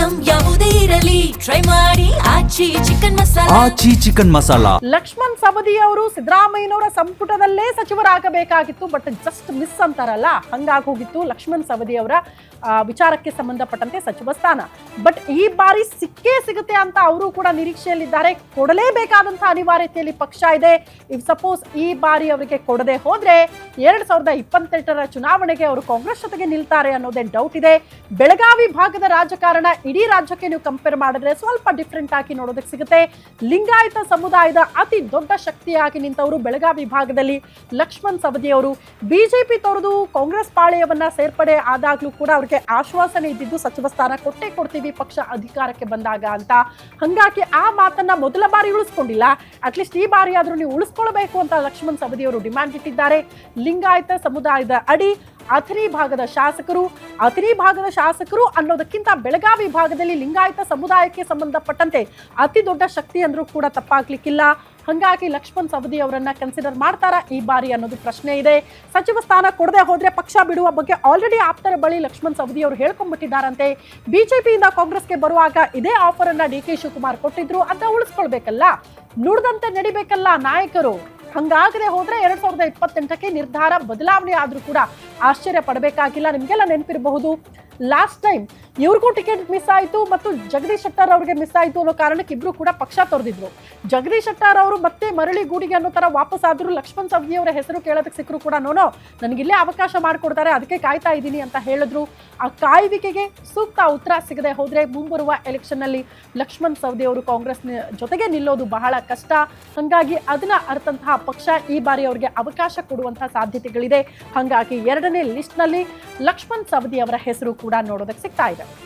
Item ಯಾವುದೇ ಇರಲಿ try ಮಾಡಿ ಆಚಿ ಚಿಕನ್ ಮಸಾಲಾ. ಲಕ್ಷ್ಮಣ್ ಸವದಿ ಅವರು ಸಿದ್ದರಾಮಯ್ಯನವರ ಸಂಪುಟದಲ್ಲೇ ಸಚಿವರಾಗಬೇಕಾಗಿತ್ತು, ಬಟ್ ಜಸ್ಟ್ ಮಿಸ್ ಅಂತಾರಲ್ಲ ಹಂಗಾಗಿ ಹೋಗಿತ್ತು ಲಕ್ಷ್ಮಣ್ ಸವದಿ ಅವರ ವಿಚಾರಕ್ಕೆ ಸಂಬಂಧಪಟ್ಟಂತೆ ಸಚಿವ ಸ್ಥಾನ. ಬಟ್ ಈ ಬಾರಿ ಸಿಕ್ಕೇ ಸಿಗುತ್ತೆ ಅಂತ ಅವರು ಕೂಡ ನಿರೀಕ್ಷೆಯಲ್ಲಿದ್ದಾರೆ. ಕೊಡಲೇಬೇಕಾದಂತಹ ಅನಿವಾರ್ಯತೆಯಲ್ಲಿ ಪಕ್ಷ ಇದೆ. ಇಫ್ ಸಪೋಸ್ ಈ ಬಾರಿ ಅವರಿಗೆ ಕೊಡದೆ ಹೋದ್ರೆ 2028ರ ಚುನಾವಣೆಗೆ ಅವರು ಕಾಂಗ್ರೆಸ್ ಜೊತೆಗೆ ನಿಲ್ತಾರೆ ಅನ್ನೋದೇ ಡೌಟ್ ಇದೆ. ಬೆಳಗಾವಿ ಭಾಗದ ರಾಜಕಾರಣ ಇಡೀ ರಾಜ್ಯಕ್ಕೆ ನೀವು ಕಂಪೇರ್ ಮಾಡಿದ್ರೆ ಸ್ವಲ್ಪ ಡಿಫ್ರೆಂಟ್ ಆಗಿ ನೋಡೋದಕ್ಕೆ ಸಿಗುತ್ತೆ. ಲಿಂಗಾಯತ ಸಮುದಾಯದ ಅತಿ ದೊಡ್ಡ ಶಕ್ತಿಯಾಗಿ ನಿಂತವರು ಬೆಳಗಾವಿ ಭಾಗದಲ್ಲಿ ಲಕ್ಷ್ಮಣ್ ಸವದಿ ಅವರು. ಬಿಜೆಪಿ ತೊರೆದು ಕಾಂಗ್ರೆಸ್ ಪಾಳೆಯವನ್ನ ಸೇರ್ಪಡೆ ಆದಾಗ್ಲೂ ಕೂಡ ಅವರಿಗೆ ಆಶ್ವಾಸನೆ ಇದ್ದಿದ್ದು ಸಚಿವ ಸ್ಥಾನ ಕೊಟ್ಟೇ ಕೊಡ್ತೀವಿ ಪಕ್ಷ ಅಧಿಕಾರಕ್ಕೆ ಬಂದಾಗ ಅಂತ. ಹಂಗಾಗಿ ಆ ಮಾತನ್ನ ಮೊದಲ ಬಾರಿ ಉಳಿಸ್ಕೊಂಡಿಲ್ಲ. ಅಟ್ಲೀಸ್ಟ್ ಈ ಬಾರಿ ಆದ್ರೂ ನೀವು ಉಳಿಸ್ಕೊಳ್ಬೇಕು ಅಂತ ಲಕ್ಷ್ಮಣ್ ಸವದಿ ಅವರು ಡಿಮ್ಯಾಂಡ್ ಇಟ್ಟಿದ್ದಾರೆ. ಲಿಂಗಾಯತ ಸಮುದಾಯದ ಅಡಿ ಅಥಣಿ ಭಾಗದ ಶಾಸಕರು ಅನ್ನೋದಕ್ಕಿಂತ ಬೆಳಗಾವಿ ಭಾಗದಲ್ಲಿ ಲಿಂಗಾಯತ ಸಮುದಾಯಕ್ಕೆ ಸಂಬಂಧಪಟ್ಟಂತೆ ಅತಿ ದೊಡ್ಡ ಶಕ್ತಿ ಅಂದ್ರೂ ಕೂಡ ತಪ್ಪಾಗ್ಲಿಕ್ಕಿಲ್ಲ. ಹಂಗಾಗಿ ಲಕ್ಷ್ಮಣ್ ಸವದಿ ಅವರನ್ನ ಕನ್ಸಿಡರ್ ಮಾಡ್ತಾರಾ ಈ ಬಾರಿ ಅನ್ನೋದು ಪ್ರಶ್ನೆ ಇದೆ. ಸಚಿವ ಸ್ಥಾನ ಕೊಡದೆ ಹೋದ್ರೆ ಪಕ್ಷ ಬಿಡುವ ಬಗ್ಗೆ ಆಲ್ರೆಡಿ ಆಪ್ತರ ಬಳಿ ಲಕ್ಷ್ಮಣ್ ಸವದಿ ಅವರು ಹೇಳ್ಕೊಂಡ್ಬಿಟ್ಟಿದ್ದಾರಂತೆ. ಬಿಜೆಪಿಯಿಂದ ಕಾಂಗ್ರೆಸ್ಗೆ ಬರುವಾಗ ಇದೇ ಆಫರ್ ಅನ್ನ ಡಿ ಕೆ ಶಿವಕುಮಾರ್ ಕೊಟ್ಟಿದ್ರು, ಅದನ್ನ ಉಳಿಸ್ಕೊಳ್ಬೇಕಲ್ಲ, ನುಡಿದಂತೆ ನಡಿಬೇಕಲ್ಲ ನಾಯಕರು. ಹಂಗಾಗದೆ ಹೋದ್ರೆ 2028ಕ್ಕೆ ನಿರ್ಧಾರ ಬದಲಾವಣೆ ಆದ್ರೂ ಕೂಡ ಆಶ್ಚರ್ಯ ಪಡಬೇಕಾಗಿಲ್ಲ. ನಿಮ್ಗೆಲ್ಲ ನೆನಪಿರಬಹುದು, ಲಾಸ್ಟ್ ಟೈಮ್ ಇವ್ರಿಗೂ ಟಿಕೆಟ್ ಮಿಸ್ ಆಯಿತು ಮತ್ತು ಜಗದೀಶ್ ಶೆಟ್ಟರ್ ಅವ್ರಿಗೆ ಮಿಸ್ ಆಯಿತು ಅನ್ನೋ ಕಾರಣಕ್ಕೆ ಇಬ್ರು ಕೂಡ ಪಕ್ಷ ತೊರೆದಿದ್ರು. ಜಗದೀಶ್ ಶೆಟ್ಟರ್ ಅವರು ಮತ್ತೆ ಮರಳಿ ಗೂಡಿಗೆ ಅನ್ನೋ ತರ ವಾಪಸ್ ಆದ್ರು. ಲಕ್ಷ್ಮಣ್ ಸವದಿ ಅವರ ಹೆಸರು ಕೇಳೋದಕ್ಕೆ ಸಿಕ್ಕರು ಕೂಡ ನೋನೋ ನನಗಿಲ್ಲೇ ಅವಕಾಶ ಮಾಡಿಕೊಡ್ತಾರೆ, ಅದಕ್ಕೆ ಕಾಯ್ತಾ ಇದ್ದೀನಿ ಅಂತ ಹೇಳಿದ್ರು. ಆ ಕಾಯುವಿಕೆಗೆ ಸೂಕ್ತ ಉತ್ತರ ಸಿಗದೆ ಹೋದ್ರೆ ಮುಂಬರುವ ಎಲೆಕ್ಷನ್ ನಲ್ಲಿ ಲಕ್ಷ್ಮಣ್ ಸವದಿ ಅವರು ಕಾಂಗ್ರೆಸ್ ಜೊತೆಗೆ ನಿಲ್ಲೋದು ಬಹಳ ಕಷ್ಟ. ಹಂಗಾಗಿ ಅದನ್ನ ಅರ್ಥಂತಹ ಪಕ್ಷ ಈ ಬಾರಿ ಅವರಿಗೆ ಅವಕಾಶ ಕೊಡುವಂತಹ ಸಾಧ್ಯತೆಗಳಿದೆ. ಹಂಗಾಗಿ 2ನೇ ಲಿಸ್ಟ್ ನಲ್ಲಿ ಲಕ್ಷ್ಮಣ್ ಸವದಿ ಅವರ ಹೆಸರು ಕೂಡ ನೋಡೋದಕ್ಕೆ ಸಿಗ್ತಾ ಇದೆ.